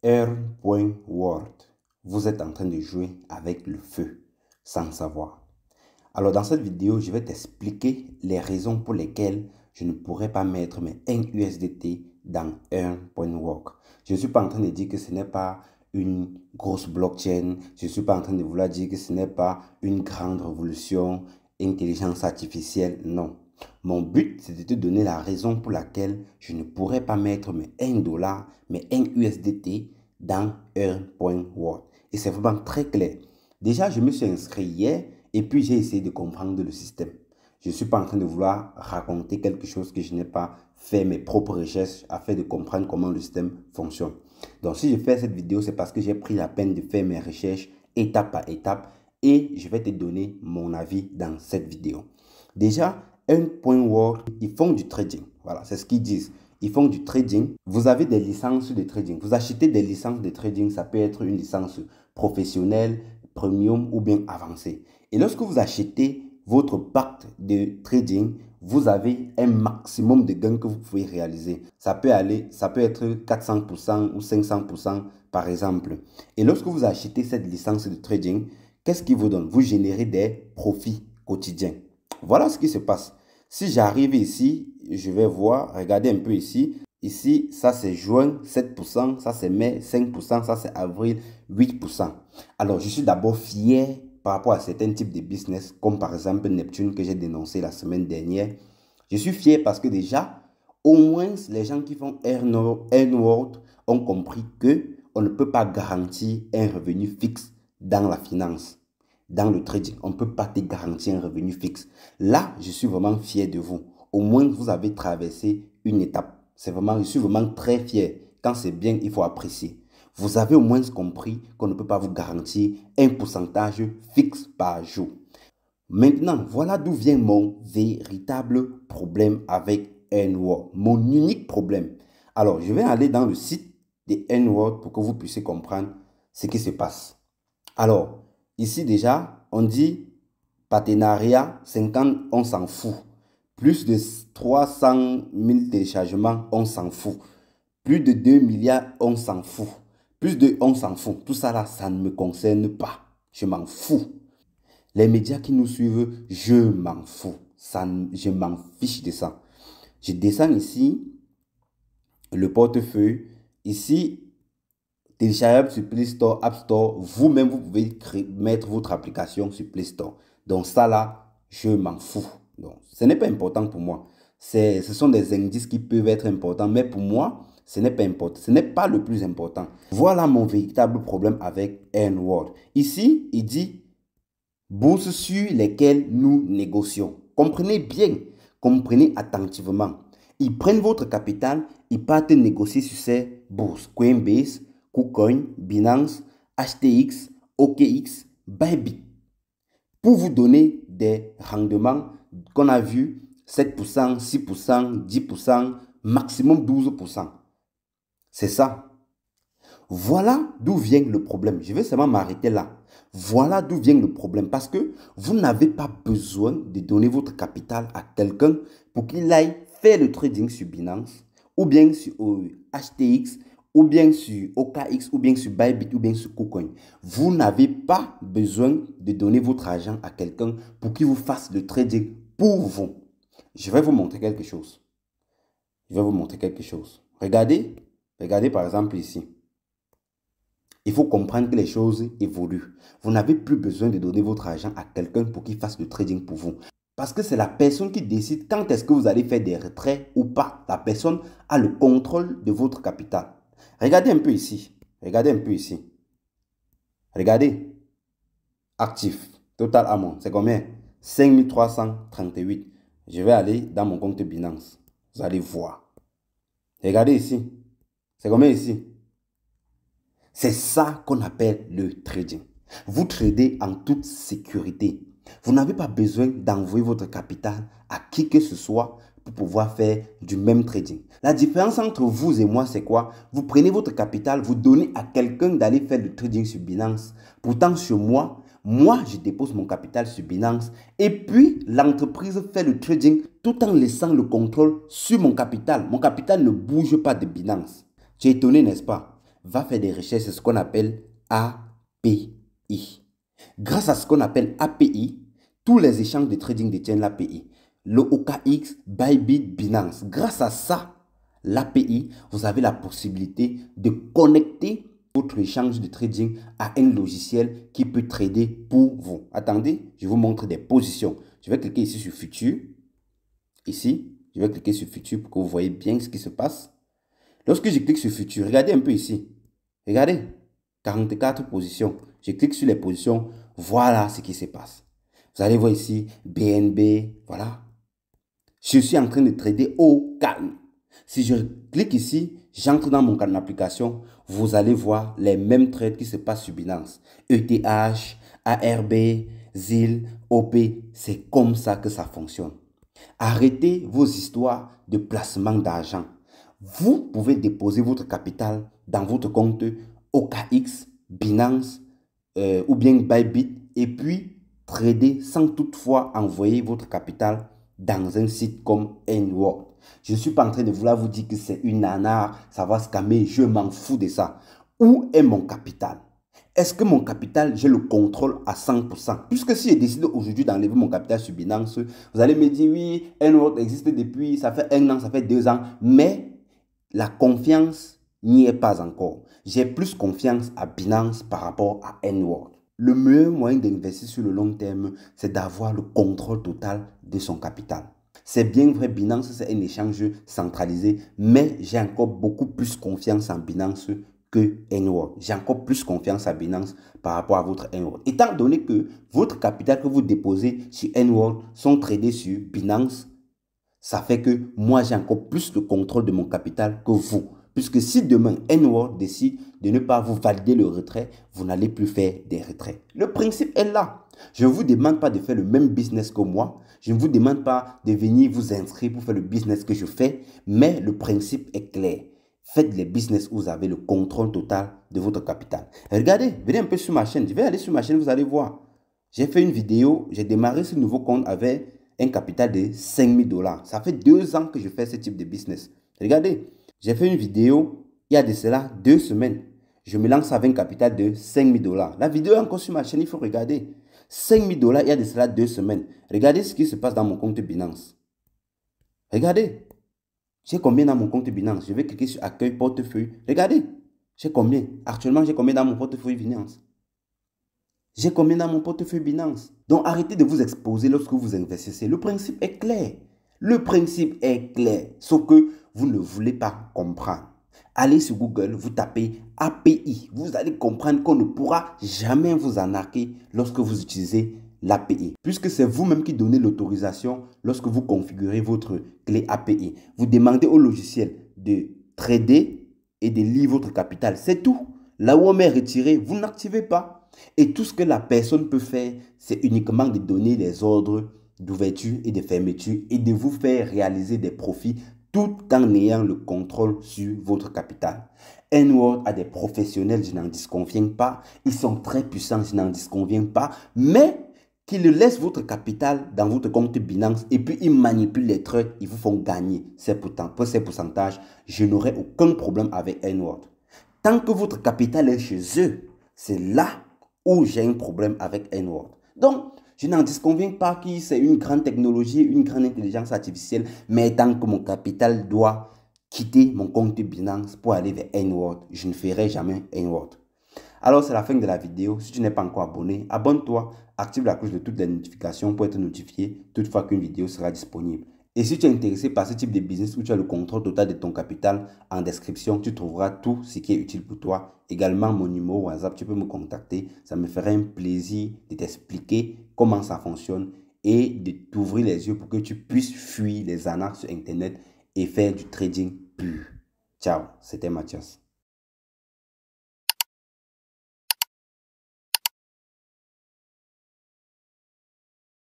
Earn.world. Vous êtes en train de jouer avec le feu sans le savoir. Alors dans cette vidéo, je vais t'expliquer les raisons pour lesquelles je ne pourrais pas mettre mes 1 USDT dans Earn.world. Je ne suis pas en train de dire que ce n'est pas une grosse blockchain. Je ne suis pas en train de vouloir dire que ce n'est pas une grande révolution, intelligence artificielle. Non. Mon but, c'est de te donner la raison pour laquelle je ne pourrais pas mettre mes 1 dollar, mes 1 USDT dans Earn.world. Et c'est vraiment très clair. Déjà, je me suis inscrit hier et puis j'ai essayé de comprendre le système. Je ne suis pas en train de vouloir raconter quelque chose que je n'ai pas fait mes propres recherches afin de comprendre comment le système fonctionne. Donc, si je fais cette vidéo, c'est parce que j'ai pris la peine de faire mes recherches étape par étape et je vais te donner mon avis dans cette vidéo. Déjà, Earn.world, ils font du trading. Voilà, c'est ce qu'ils disent. Ils font du trading. Vous avez des licences de trading. Vous achetez des licences de trading. Ça peut être une licence professionnelle, premium ou bien avancée. Et lorsque vous achetez votre pacte de trading, vous avez un maximum de gains que vous pouvez réaliser. Ça peut être 400% ou 500% par exemple. Et lorsque vous achetez cette licence de trading, qu'est-ce qui vous donne? Vous générez des profits quotidiens. Voilà ce qui se passe. Si j'arrive ici, je vais voir, regardez un peu ici. Ici, ça c'est juin, 7%, ça c'est mai, 5%, ça c'est avril, 8%. Alors, je suis d'abord fier par rapport à certains types de business, comme par exemple Neptune que j'ai dénoncé la semaine dernière. Je suis fier parce que déjà, au moins les gens qui font Earn.world ont compris qu'on ne peut pas garantir un revenu fixe dans la finance. Dans le trading, on ne peut pas te garantir un revenu fixe. Là, je suis vraiment fier de vous. Au moins, vous avez traversé une étape. Je suis vraiment très fier. Quand c'est bien, il faut apprécier. Vous avez au moins compris qu'on ne peut pas vous garantir un pourcentage fixe par jour. Maintenant, voilà d'où vient mon véritable problème avec Earn.world. Mon unique problème. Alors, je vais aller dans le site de Earn.world pour que vous puissiez comprendre ce qui se passe. Alors, ici déjà, on dit partenariat 50, on s'en fout. Plus de 300 000 téléchargements, on s'en fout. Plus de 2 milliards, on s'en fout. Plus de, on s'en fout. Tout ça là, ça ne me concerne pas. Je m'en fous. Les médias qui nous suivent, je m'en fous. Je m'en fiche de ça. Je descends ici, le portefeuille. Ici, téléchargeable sur Play Store, App Store. Vous-même, vous pouvez mettre votre application sur Play Store. Donc ça là, je m'en fous. Donc, ce n'est pas important pour moi. Ce sont des indices qui peuvent être importants, mais pour moi, ce n'est pas important. Ce n'est pas le plus important. Voilà mon véritable problème avec Earn.world. Ici, il dit bourses sur lesquelles nous négocions. Comprenez bien, comprenez attentivement. Ils prennent votre capital, ils partent négocier sur ces bourses. Coinbase, KuCoin, Binance, HTX, OKX, Bybit. Pour vous donner des rendements qu'on a vu 7%, 6%, 10%, maximum 12%. C'est ça. Voilà d'où vient le problème. Je vais seulement m'arrêter là. Voilà d'où vient le problème. Parce que vous n'avez pas besoin de donner votre capital à quelqu'un pour qu'il aille faire le trading sur Binance, ou bien sur HTX, ou bien sur OKX, ou bien sur Bybit, ou bien sur KuCoin. Vous n'avez pas besoin de donner votre argent à quelqu'un pour qu'il vous fasse le trading pour vous. Je vais vous montrer quelque chose. Regardez par exemple ici. Il faut comprendre que les choses évoluent. Vous n'avez plus besoin de donner votre argent à quelqu'un pour qu'il fasse le trading pour vous. Parce que c'est la personne qui décide quand est-ce que vous allez faire des retraits ou pas. La personne a le contrôle de votre capital. Regardez un peu ici. Regardez. Actif. Total amount. C'est combien? 5338. Je vais aller dans mon compte Binance. Vous allez voir. Regardez ici. C'est combien ici? C'est ça qu'on appelle le trading. Vous tradez en toute sécurité. Vous n'avez pas besoin d'envoyer votre capital à qui que ce soit pour pouvoir faire du même trading. La différence entre vous et moi, c'est quoi? Vous prenez votre capital, vous donnez à quelqu'un d'aller faire du trading sur Binance. Pourtant, sur moi, je dépose mon capital sur Binance et puis l'entreprise fait le trading tout en laissant le contrôle sur mon capital. Mon capital ne bouge pas de Binance. Tu es étonné, n'est-ce pas? va faire des recherches sur ce qu'on appelle API. Grâce à ce qu'on appelle API, tous les échanges de trading détiennent l'API. Le OKX, Bybit, Binance. Grâce à ça, l'API, vous avez la possibilité de connecter votre échange de trading à un logiciel qui peut trader pour vous. Attendez, je vous montre des positions. Je vais cliquer ici sur Futur. Ici, je vais cliquer sur Futur pour que vous voyez bien ce qui se passe. Lorsque je clique sur Futur, regardez un peu ici. Regardez, 44 positions. Je clique sur les positions, voilà ce qui se passe. Vous allez voir ici, BNB, voilà. Je suis en train de trader au calme. Si je clique ici, j'entre dans mon calme d'application, vous allez voir les mêmes trades qui se passent sur Binance. ETH, ARB, ZIL, OP, c'est comme ça que ça fonctionne. Arrêtez vos histoires de placement d'argent. Vous pouvez déposer votre capital dans votre compte OKX, Binance ou bien Bybit et puis trader sans toutefois envoyer votre capital dans un site comme N-World. Je ne suis pas en train de vouloir vous dire que c'est une nanar, ça va scammer, je m'en fous de ça. Où est mon capital? Est-ce que mon capital, j'ai le contrôle à 100%? Puisque si je décide aujourd'hui d'enlever mon capital sur Binance, vous allez me dire oui, N-World existe depuis, ça fait 1 an, ça fait 2 ans, mais la confiance n'y est pas encore. J'ai plus confiance à Binance par rapport à N-World. Le meilleur moyen d'investir sur le long terme, c'est d'avoir le contrôle total de son capital. C'est bien vrai, Binance, c'est un échange centralisé, mais j'ai encore beaucoup plus confiance en Binance que N-World. J'ai encore plus confiance à Binance par rapport à votre N-World. Étant donné que votre capital que vous déposez sur N-World sont tradés sur Binance, ça fait que moi, j'ai encore plus de contrôle de mon capital que vous. Puisque si demain, N-World décide de ne pas vous valider le retrait, vous n'allez plus faire des retraits. Le principe est là. Je ne vous demande pas de faire le même business que moi. Je ne vous demande pas de venir vous inscrire pour faire le business que je fais. Mais le principe est clair. Faites les business où vous avez le contrôle total de votre capital. Regardez, venez un peu sur ma chaîne. Je vais aller sur ma chaîne, vous allez voir. J'ai fait une vidéo, j'ai démarré ce nouveau compte avec un capital de 5 000 $. Ça fait 2 ans que je fais ce type de business. Regardez, j'ai fait une vidéo il y a de cela 2 semaines. Je me lance avec un capital de 5 000 $. La vidéo est encore sur ma chaîne, il faut regarder. 5 000 $ il y a de cela 2 semaines. Regardez ce qui se passe dans mon compte Binance. Regardez. J'ai combien dans mon compte Binance? Je vais cliquer sur accueil portefeuille. Regardez. J'ai combien? Actuellement, j'ai combien dans mon portefeuille Binance? J'ai combien dans mon portefeuille Binance? Donc, arrêtez de vous exposer lorsque vous investissez. Le principe est clair. Le principe est clair. Sauf que vous ne voulez pas comprendre. Allez sur Google, vous tapez API. Vous allez comprendre qu'on ne pourra jamais vous arnaquer lorsque vous utilisez l'API. Puisque c'est vous-même qui donnez l'autorisation lorsque vous configurez votre clé API. Vous demandez au logiciel de trader et de lire votre capital. C'est tout. Là où on est retiré, vous n'activez pas. Et tout ce que la personne peut faire, c'est uniquement de donner les ordres d'ouverture et de fermeture et de vous faire réaliser des profits tout en ayant le contrôle sur votre capital. N-World a des professionnels, je n'en disconviens pas. Ils sont très puissants, je n'en disconviens pas. Mais qu'ils laissent votre capital dans votre compte Binance et puis ils manipulent les trucs, ils vous font gagner ces pourcentages. Je n'aurai aucun problème avec N-World. Tant que votre capital est chez eux, c'est là où j'ai un problème avec N-World. Donc, je n'en disconviens pas que c'est une grande technologie, une grande intelligence artificielle, mais tant que mon capital doit quitter mon compte Binance pour aller vers N-World, je ne ferai jamais N-World. Alors, c'est la fin de la vidéo. Si tu n'es pas encore abonné, abonne-toi, active la cloche de toutes les notifications pour être notifié toutefois qu'une vidéo sera disponible. Et si tu es intéressé par ce type de business où tu as le contrôle total de ton capital, en description, tu trouveras tout ce qui est utile pour toi. Également, mon numéro WhatsApp, tu peux me contacter. Ça me ferait un plaisir de t'expliquer comment ça fonctionne et de t'ouvrir les yeux pour que tu puisses fuir les arnaques sur Internet et faire du trading pur. Ciao, c'était Mathias.